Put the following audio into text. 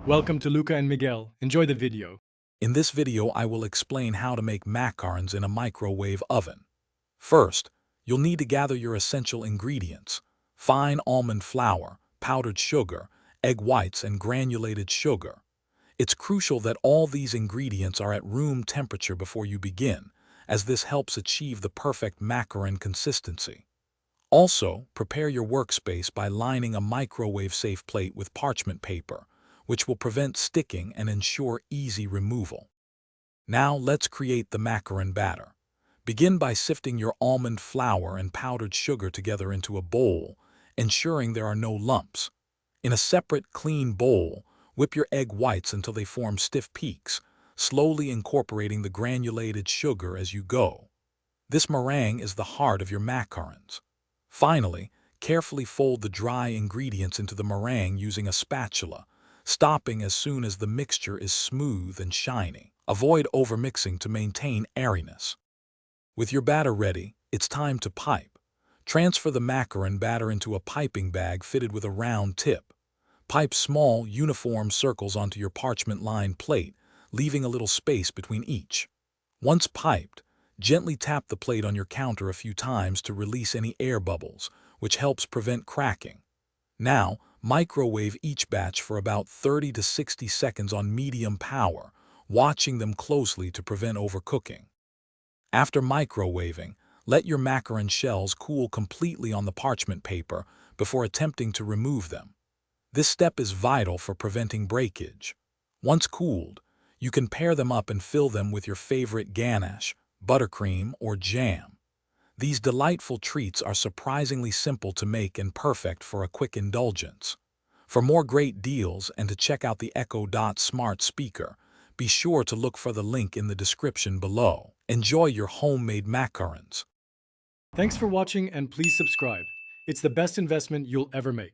Welcome to Luca and Miguel. Enjoy the video. In this video, I will explain how to make macarons in a microwave oven. First, you'll need to gather your essential ingredients: fine almond flour, powdered sugar, egg whites, and granulated sugar. It's crucial that all these ingredients are at room temperature before you begin, as this helps achieve the perfect macaron consistency. Also, prepare your workspace by lining a microwave-safe plate with parchment paper, which will prevent sticking and ensure easy removal. Now let's create the macaron batter. Begin by sifting your almond flour and powdered sugar together into a bowl, ensuring there are no lumps. In a separate, clean bowl, whip your egg whites until they form stiff peaks, slowly incorporating the granulated sugar as you go. This meringue is the heart of your macarons. Finally, carefully fold the dry ingredients into the meringue using a spatula, stopping as soon as the mixture is smooth and shiny. Avoid overmixing to maintain airiness. With your batter ready, it's time to pipe. Transfer the macaron batter into a piping bag fitted with a round tip. Pipe small, uniform circles onto your parchment-lined plate, leaving a little space between each. Once piped, gently tap the plate on your counter a few times to release any air bubbles, which helps prevent cracking. Now, microwave each batch for about 30 to 60 seconds on medium power, watching them closely to prevent overcooking. After microwaving, let your macaron shells cool completely on the parchment paper before attempting to remove them. This step is vital for preventing breakage. Once cooled, you can pair them up and fill them with your favorite ganache, buttercream, or jam. These delightful treats are surprisingly simple to make and perfect for a quick indulgence. For more great deals and to check out the Echo Dot smart speaker, be sure to look for the link in the description below. Enjoy your homemade macarons. Thanks for watching and please subscribe. It's the best investment you'll ever make.